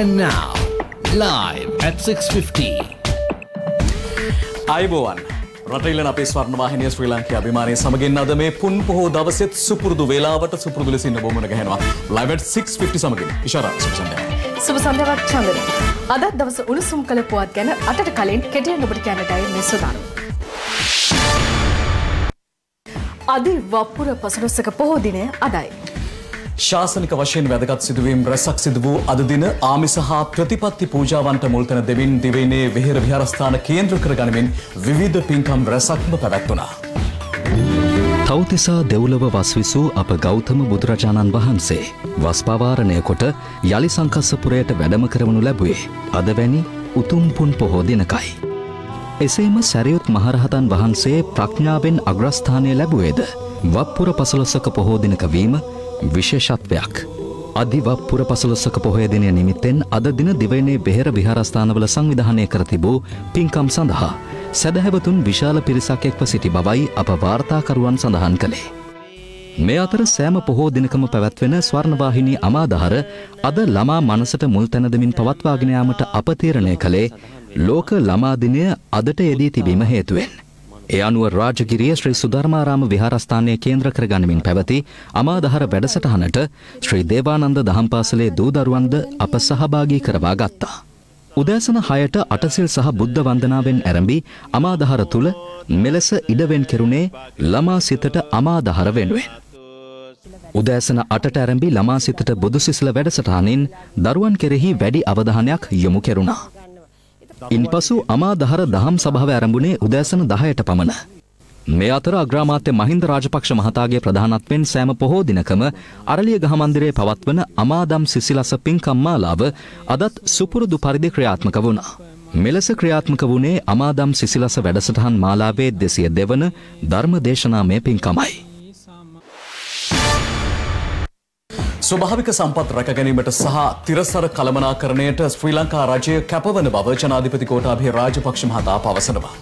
And now, live at 6:50. අයිබෝවන් රටයිලන අපේ ස්වර්ණ වාහිනිය ශ්‍රී ලංකාවේ අභිමානයේ සමගින් අද මේ පුන් පොහෝ දවසෙත් සුපුරුදු වේලාවට සුපුරුදු ලෙස ඉන්න බොමුණ ගහනවා live at 6:50 සමගින් ඉෂාරා සුබ සන්ධ්‍යාවක් සුබ සන්ධ්‍යාවක් චන්දන අද දවස උණුසුම් කළ පුවත් ගැන අටට කලින් කෙටියෙන් ඔබට කියන්නටයි මේ සුදානම් අද වප්පුර පසළොස්වක පොහෝ දිනය අදයි ශාසනික වශයෙන් වැදගත් සිදුවීම් රැසක් සිදු වූ අද දින ආමිස හා ප්‍රතිපත්ති පූජාවන්ට මුල් තැන දෙමින් දිවයිනේ වෙහෙර විහාරස්ථාන කේන්ද්‍ර කරගනිමින් විවිධ පින්කම් රැසක්ම පැවැත්වුණා. තවතිසා දෙව්ලොව වස්විසූ අප ගෞතම බුදුරජාණන් වහන්සේ වස් පවාරණය කොට යලි සංකස්සපුරයට වැඩම කරවනු ලැබුවේ අද වැනි උතුම් පුන් පොහෝ දිනකයි. එසේම සැරියුත් මහරහතන් වහන්සේ ප්‍රඥාවෙන් අග්‍රස්ථානය ලැබුවේද වප්පුර පසළොස්වක පොහෝ දිනක වීම විශේෂත්වයක්. අධිවප්පුර පසළොස්වක පොහොය දිනය නිමිත්තෙන් අද දින දිවයිනේ වෙහෙර විහාරස්ථානවල සංවිධානය කර තිබූ පින්කම් සඳහා සැදැහැවතුන් විශාල පිරිසක් එක්ව සිටි බවයි අප වාර්තාකරුවන් සඳහන් කළේ. මේ අතර සෑම පොහෝ දිනකම පැවැත්වෙන ස්වර්ණවාහිනී අමාදහර අද ළමා මනසට මුල් තැන දෙමින් පවත්වාගෙන යාමට අප තීරණය කළේ ලෝක ළමා දිනය අදට යෙදී තිබීම හේතුවෙන්. ඒ අනුව රාජගිරිය ශ්‍රී සුධර්මාරාම විහාරස්ථානය කේන්ද්‍ර කරගනිමින් පැවති අමාදහර වැඩසටහනට ශ්‍රී දේවානන්ද දහම්පාසලේ දූ දරුවන්ද අප සහභාගී කරවා ගත්තා. උදෑසන 6ට අටසිල් සහ බුද්ධ වන්දනාවෙන් ඇරඹි අමාදහර තුල මෙලෙස ඉඩවෙන් කෙරුණේ ළමා සිතට අමාදහර වෙනුවෙන්. උදෑසන 8ට ඇරඹි ළමා සිතට බුදුසිසල වැඩසටහනින් දරුවන් කෙරෙහි වැඩි අවධානයක් යොමු කෙරුණා. ඉන්පසු අමාදහර දහම් සභාව ආරම්භුනේ උදෑසන 10ට පමණ. මේ අතර අග්‍රාමාත්‍ය මහින්ද රාජපක්ෂ මහතාගේ ප්‍රධානත්වයෙන් සෑම පොහෝ දිනකම අරලියගහ මන්දිරයේ පවත්වන අමාදම් සිසිලස පින්කම් මාලාව අදත් සුපුරුදු පරිදි ක්‍රියාත්මක වුණා. මෙලෙස ක්‍රියාත්මක වුණේ අමාදම් සිසිලස වැඩසටහන් මාලාවේ 202 වන ධර්ම දේශනාමය පින්කමයි. ස්වභාවික සම්පත් රැක ගැනීමට සහ තිරසර කළමනාකරණයට ශ්‍රී ලංකා රජය කැපවන බව ජනාධිපති ගෝඨාභය රාජපක්ෂ මහතා පවසනවා.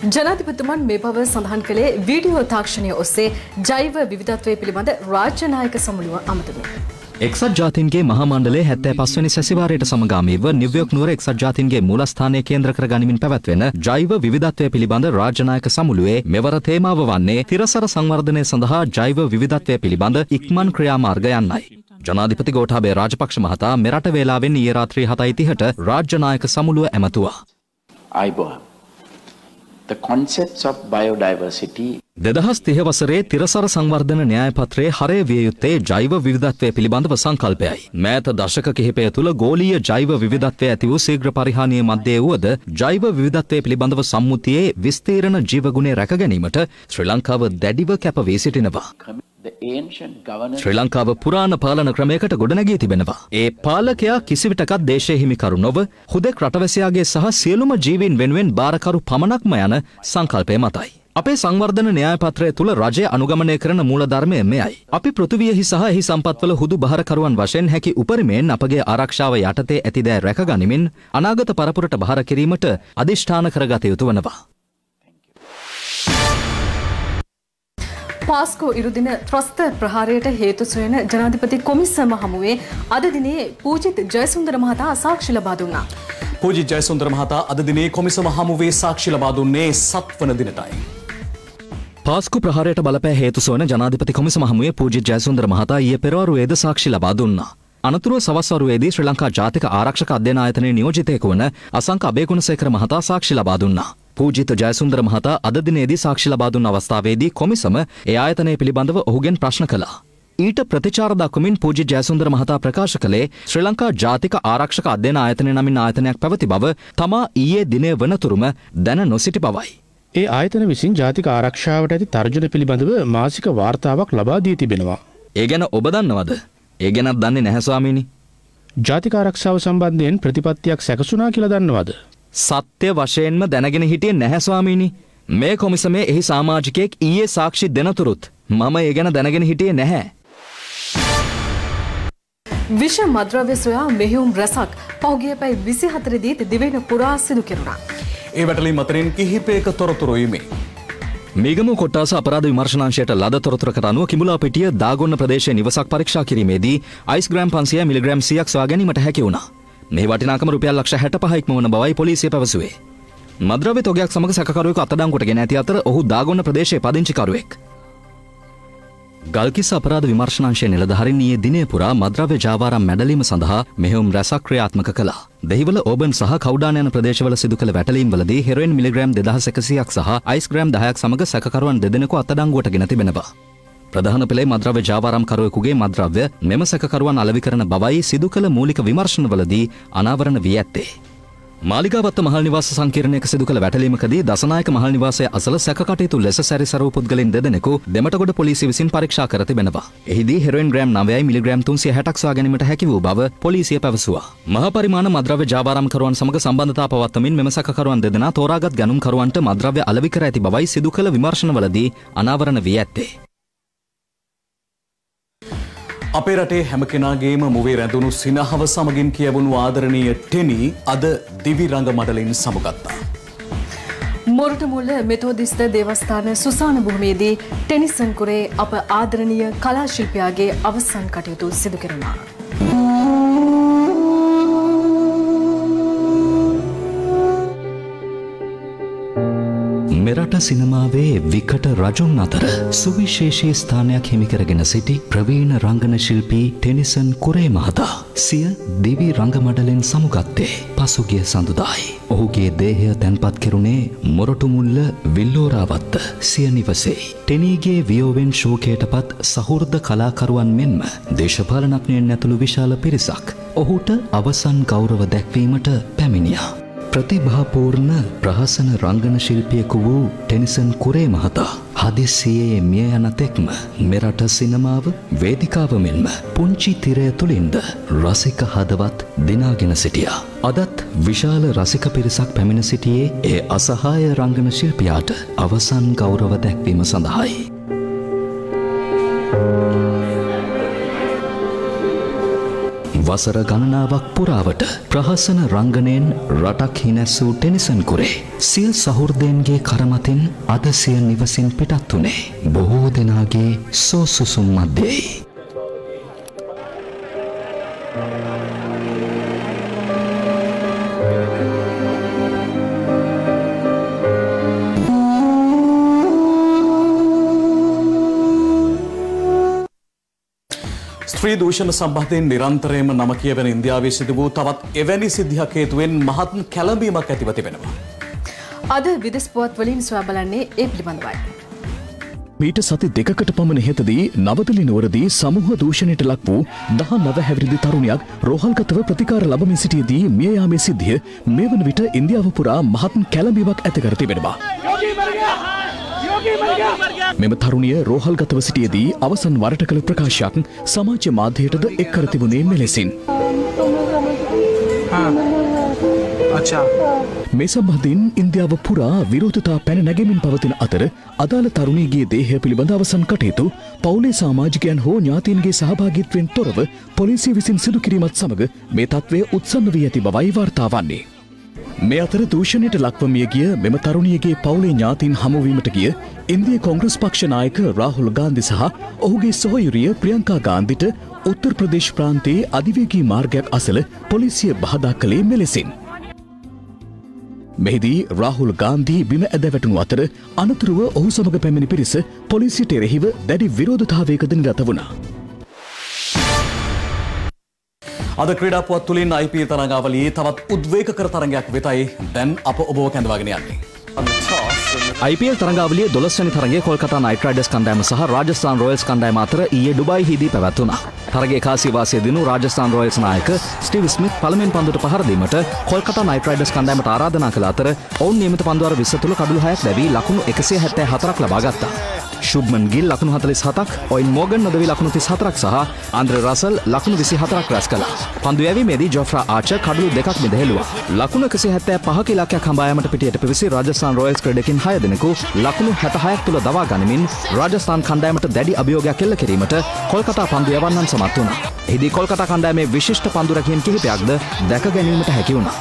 ජනාධිපතිතුමන් මේ බව සඳහන් කළේ වීඩියෝ තාක්ෂණය ඔස්සේ ජෛව විවිධත්වය පිළිබඳ රාජ්‍ය නායක සමුළුව අමතමින්. එක්සත් ජාතීන්ගේ මහා මණ්ඩලයේ 75 වෙනි සැසිවාරයට සමගාමීව නිව්යෝර්ක් නුවර එක්සත් ජාතීන්ගේ මූලස්ථානය කේන්ද්‍ර කර ගනිමින් පැවැත්වෙන ජෛව විවිධත්වය පිළිබඳ රාජ්‍ය නායක සමුළුවේ මෙවර තේමාව වන්නේ තිරසර සංවර්ධනය සඳහා ජෛව විවිධත්වය පිළිබඳ ඉක්මන් ක්‍රියාමාර්ග යන්නයි. ජනාධිපති ගෝඨාභය රාජපක්ෂ මහතා මෙරට වේලාවෙන් ඊයේ රාත්‍රී 7:30ට රාජ්‍ය නායක සමුළුව ඇමතුවා. The concepts of biodiversity 2030 වසරේ තිරසර සංවර්ධන න්‍යායපත්‍රයේ හරය විය යුත්තේ ජෛව විවිධත්වය පිළිබඳව සංකල්පයයි. මෑත දශක කිහිපය තුළ ගෝලීය ජෛව විවිධත්වය ඇති වූ ශීඝ්‍ර පරිහානිය මැද්දේ වුවද ජෛව විවිධත්වය පිළිබඳව සම්මුතියේ විස්තීර්ණ ජීවගුණය රැක ගැනීමට ශ්‍රී ලංකාව දැඩිව කැප වී සිටිනවා. ශ්‍රී ලංකාව පුරාණ පාලන ක්‍රමයකට ගොඩනැගී තිබෙනවා. ඒ පාලකයා කිසිවිටකත් දේශයේ හිමිකරු නොව හුදෙක් රටවැසියාගේ සහ සියලුම ජීවීන් වෙනුවෙන් බාරකරු පමණක්ම යන සංකල්පය මතයි. අපේ සංවර්ධන න්‍යායපත්‍රය තුළ රජය අනුගමනය කරන මූලධර්මය මෙයයි. අපි පෘථිවියෙහි සහ එහි සම්පත්වල හුදු බහරකරුවන් වශයෙන් හැකි උපරිමයෙන් අපගේ ආරක්ෂාව යටතේ ඇති දෑ රැකගනිමින් අනාගත පරපුරට බහර කිරීමට අධිෂ්ඨාන කරගත යුතු වනවා. පාස්කෝ ඉරුදින ත්‍රස්ත ප්‍රහාරයට හේතු සොයන ජනාධිපති කොමිසම හමුවේ අද දිනේ පූජිත් ජයසුන්දර මහතා සාක්ෂි ලබා දුන්නා. පූජිත් ජයසුන්දර මහතා අද දිනේ කොමිසම හමුවේ සාක්ෂි ලබා දුන්නේ 7 වන දිනටයි. පාස්කු ප්‍රහාරයට බලපෑ හේතු සොයන ජනාධිපති කොමිසම හමුවේ පූජිත් ජයසුන්දර මහතා ඊයේ පෙරවරුවේද සාක්ෂි ලබා දුන්නා. අනතුරුව සවස් වරුවේදී ශ්‍රී ලංකා ජාතික ආරක්ෂක අධ්‍යයන ආයතනයේ නියෝජිතයෙකු වන අසංක අබේගුණසේකර මහතා සාක්ෂි ලබා දුන්නා. පූජිත ජයසුන්දර මහතා අද දිනේදී සාක්ෂි ලබා දුන්න අවස්ථාවේදී කොමිසම ඒ ආයතනය පිළිබඳව ඔහුගෙන් ප්‍රශ්න කළා. ඊට ප්‍රතිචාර දක්වමින් පූජිත් ජයසුන්දර මහතා ප්‍රකාශ කළේ ශ්‍රී ලංකා ජාතික ආරක්ෂක අධ්‍යයන ආයතනය නමින් ආයතනයක් පැවති බව තමා ඊයේ දිනය වනතුරුම දැන නොසිටි බවයි. ඒ ආයතන විසින් ජාතික ආරක්ෂාවට ඇති තර්ජන පිළිබඳව මාසික වාර්තාවක් ලබා දී තිබෙනවා. ඒ ගැන ඔබ දන්නවද? ඒ ගැනත් දන්නේ නැහැ ස්වාමීනි. ජාතික ආරක්ෂාව සම්බන්ධයෙන් ප්‍රතිපත්තියක් සැකසුණා කියලා දන්නවද? සත්‍ය වශයෙන්ම දැනගෙන හිටියේ නැහැ ස්වාමීනි. මේ කොමිසමේ එහි සමාජිකයෙක් ඊයේ සාක්ෂි දෙනතුරුත් මම ඒ ගැන දැනගෙන හිටියේ නැහැ. විෂ මද්‍රව්‍ය සොයා මෙහෙයුම් රැසක් පහුගිය පැය 24 දී දිවයින පුරා සිදු කෙරුණා. ඒ වැටලීම් අතරින් කිහිපයක තොරතුරු ීමේ මීගමු කොට්ටාස අපරාධ විමර්ශනාංශයට ලද තොරතුරකට අනුව කිඹුලාපිටිය දාගොන්න ප්‍රදේශයේ නිවසක් පරීක්ෂා කිරීමේදී අයිස් ග්‍රෑම් 500 මිලිග්‍රෑම් 100ක් සොයා ගැනීමට හැකි වුණා. මේ වටිනාකම රුපියල් ලක්ෂ 65ක් වන බවයි පොලිසිය පැවසුවේ. මද්‍රව්‍ය තොගයක් සමග සැකකරුවෙකු අත්අඩංගුවට ගෙන ඇති අතර ඔහු දාගොන්න ප්‍රදේශයේ පදිංචිකරුවෙක්. ගල්කිස්ස අපරාධ විමර්ශනාංශයේ නිලධාරීන් ඊයේ දිනය පුරා මද්‍රව්‍ය ජාවාරම් මැඩලීම සඳහා මෙහෙයුම් රැසක් ක්‍රියාත්මක කළා. දෙහිවල ඕබන් සහ කවුඩාන යන ප්‍රදේශවල සිදු කළ වැටලීම්වලදී හෙරොයින් මිලිග්‍රෑම් 2100ක් සහ අයිස් ග්‍රෑම් 10ක් සමග සැකකරුවන් දෙදෙනෙකු අත්අඩංගුවට ගෙන තිබෙනවා. ප්‍රධාන පෙළේ මද්‍රව්‍ය ජාවාරම් කරුවෙකුගේ මද්‍රව්‍ය මෙම සැකකරුවන් අලෙවි කරන බවයි සිදු කළ මූලික විමර්ශනවලදී අනාවරණ වී ඇත්තේ. මාලිගාවත්ත මහල් නිවාස සංකීර්ණයක සිදු කළ වැටලීමකදී දසනායක මහල් නිවාසයේ අසල සැකකටයුතු ලෙස සැරිසරූ පුද්ගලයන් දෙදෙනෙකු දෙමටගොඩ පොලිසිය විසින් පරීක්ෂා කර තිබෙනවා. එහිදී හෙරොයින් ග්‍රෑම් 9යි මිලිග්‍රෑම් 360ක් සොයා ගැනීමට හැකි වූ බව පොලිසිය පැවසුවා. මහා පරිමාණ මද්‍රව්‍ය ජාවාරම් කරුවන් සමග සම්බන්ධතා පවත්වමින් මෙම සැකකරුවන් දෙදෙනා තෝරාගත් ගණුම් කරුවන්ට මද්‍රව්‍ය අලෙවි කර ඇති බවයි සිදු කළ විමර්ශනවලදී අනාවරණ වී ඇත්තේ. අපේ රටේ හැම කෙනාගේම මුවේ රැඳුණු සිනහව සමගින් කියවුණු ආදරණීය ටෙනි අද දිවි රංග මඩලින් සමුගත්තා. මොරටුමුල්ල මෙතෝදිස්ත දේවස්ථාන සුසාන භූමියේදී ටෙනිසන් කුරේ අප ආදරණීය කලා ශිල්පියාගේ අවසන් කටයුතු සිදු කෙරුණා. මෙරට සිනමාවේ විකට රජුන් අතර සුවිශේෂී ස්ථානයක් හිමිකරගෙන සිටි ප්‍රවීණ රංගන ශිල්පී ටෙනිසන් කුරේ මහතා සිය දිවි රංගමඩලෙන් සමුගත්තේ පසුගිය සඳුදායි. ඔහුගේ දේහය තැන්පත් කෙරුණේ මොරටුමුල්ල විල්ලෝරාවත්ත සිය නිවසේ. ටෙනීගේ වියෝවෙන් ශෝකයට පත් සහෘද කලාකරුවන් මෙන්ම දේශපාලනඥයන් ඇතුළු විශාල පිරිසක් ඔහුට අවසන් ගෞරව දැක්වීමට පැමිණියා. ප්‍රතිභාපූර්ණ ප්‍රහසන රංගන ශිල්පියෙකු වූ ටෙනිසන් කුරේ මහතා හදිස්සියේ මිය යන තෙක්ම මෙරට සිනමාව වේදිකාව මෙන්ම පුංචි තිරය තුළින්ද රසික හදවත් දිනාගෙන සිටියා. අදත් විශාල රසික පිරිසක් පැමිණ සිටියේ ඒ අසහාය රංගන ශිල්පියාට අවසන් ගෞරව දැක්වීම සඳහායි. වසර ගණනාවක් පුරාවට ප්‍රහසන රංගනයෙන් රටක් හිනැස්සූ ටෙනිසන් කුරේ සිය සහෘදයන්ගේ කරමතින් අද සිය නිවසින් පිටත් වුණේ බොහෝ දෙනාගේ සෝසුසුම් මැදයි. ස්ත්‍රී දූෂණ සම්බන්ධයෙන් නිරන්තරයෙන්ම නම කියවෙන ඉන්දියාවේ සිදු වූ තවත් එවැනි සිද්ධියක් හේතුවෙන් මහත් කැළඹීමක් ඇතිව තිබෙනවා. අද විදෙස් පුවත් වලින් සොයා බලන්නේ ඒ පිළිබඳවයි. මීට සති දෙකකට පමණ ඉහතදී නවදලි නුවරදී සමූහ දූෂණයට ලක් වූ 19 හැවිරිදි තරුණියක් රෝහල්ගතව ප්‍රතිකාර ලබමින් සිටියේදී මිය යාමේ සිද්ධිය මේ වන විට ඉන්දියාව පුරා මහත් කැළඹීමක් ඇති කර තිබෙනවා. මෙම තරුණිය රෝහල්ගතව සිටියේදී අවසන් වරට කළ ප්‍රකාශයක් සමාජ මාධ්‍යයටද එක් කර තිබුණේ මෙලෙසින්. මේ සම්බන්ධයෙන් ඉන්දියාව පුරා විරෝධතා පැන නැගෙමින් පවතින අතර අදාළ තරුණියගේ දේහය පිළිබඳ අවසන් කටයුතු පවුලේ සමාජිකයන් හෝ ඥාතීන්ගේ සහභාගීත්වයෙන් තොරව පොලිසිය විසින් සිදු කිරීමත් සමග මේ තත්ත්වය උත්සන්න වී ඇති බවයි වාර්තා වන්නේ. මේ අතර දූෂණයට ලක්ව මිය ගිය මෙම තරුණියගේ පවුලේ ඥාතීන් හමුවීමට ගිය ඉන්දිය කොංග්‍රස් පක්ෂ නායක රාහුල් ගාන්ධි සහ ඔහුගේ සොහොයුරිය ප්‍රියංකා ගාන්ධිට උත්තර ප්‍රදේශ ප්‍රාන්තයේ අධිවේගී මාර්ගයක් අසල පොලිසිය බහදා කළේ මෙලෙසින්. මෙහිදී රාහුල් ගාන්ධි බිම ඇද වැටුණු අතර අනතුරුව ඔහු සමග පැමිණි පිරිස පොලිසියට එරෙහිව දැඩි විරෝධතාවයකද නිරත වුණා. අද ක්‍රීඩා පුවත් තුලින් IPL තරඟාවලියේ තවත් උද්වේගකර තරඟයක් වෙතයි දැන් අප ඔබව කැඳවාගෙන යන්නේ. IPL තරඟාවලියේ 12 වෙනි තරඟයේ කොල්කතා නයිට් රයිඩර්ස් කණ්ඩායම සහ රාජස්ථාන් රොයල්ස් කණ්ඩායම අතර ඊයේ ඩුබායිහිදී පැවැත්වුණා. තරගයේ කාසිවාසිය දිනු රාජස්ථාන් රොයල්ස් නායක ස්ටිව් ස්මිත් පළමුවෙන් පන්දුවට පහර දීමට කොල්කතා නයිට් රයිඩර්ස් කණ්ඩායමට ආරාධනා කළ අතර ඔවුන් නියමිත පන්දුවර 20 තුල කඩලු 6ක් ලැබී ලකුණු 174ක් ලබා ගත්තා. ශුබ්මන් ගිල් ලකුණු 47ක්, ඔයින් මෝගන් නොදවි ලකුණු 34ක් සහ ආන්ද්‍රේ රසල් ලකුණු 24ක් රැස් කළා. පන්දු යැවීමේදී ජොෆ්‍රා ආචර් කඩලු 2ක් මිදහෙළුවා. ලකුණු 175ක ඉලක්කයක් හඹා යාමට පිටියට පිවිසි රාජස්ථාන් රොයල්ස් ක්‍රීඩකින් 6 දෙනෙකු ලකුණු 66ක් තුල දවා ගනිමින් රාජස්ථාන් කණ්ඩායමට දැඩි අභියෝගයක් එල්ල කිරීමට කොල්කතා පන්දු යවන්නන් සමත් වුණා. එහිදී කොල්කතා කණ්ඩායමේ විශිෂ්ට පන්දු රැකීම් කිහිපයක්ද දැක ගැනීමට හැකි වුණා.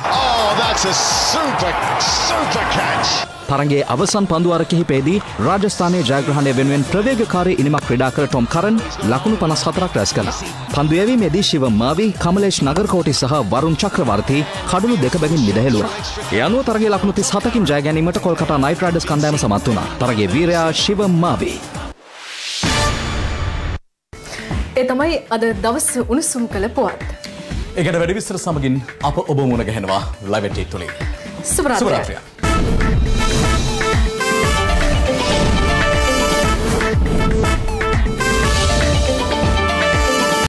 තරගේ අවසන් පන්දුවර කිහිපේදී රාජස්ථානයේ ජයග්‍රහණය වෙනුවෙන් ප්‍රවේගකාරී ඉනිමක් ක්‍රීඩා කළ ටොම් කරන් ලකුණු 54ක් රැස් කළා. පන්දු යැවීමේදී ශිවම් මාවි, කමලේෂ් නගරකෝටි සහ වරුන් චක්‍රවර්ති කඩුළු දෙක බැගින් විදහැළුවා. ඒ අනුව තරගේ ලකුණු 37කින් ජය ගැනීමට කොල්කතා නයිට් රයිඩර්ස් කණ්ඩායම සමත් වුණා. තරගේ වීරයා ශිවම් මාවි. ඒ තමයි අද දවස් උණුසුම් කළ පුවත්. ඒකට වැඩි විස්තර සමගින් අප ඔබ මුණ ගැහෙනවා ලයිව් එට් තුලින්. සුබ රාත්‍රියක්.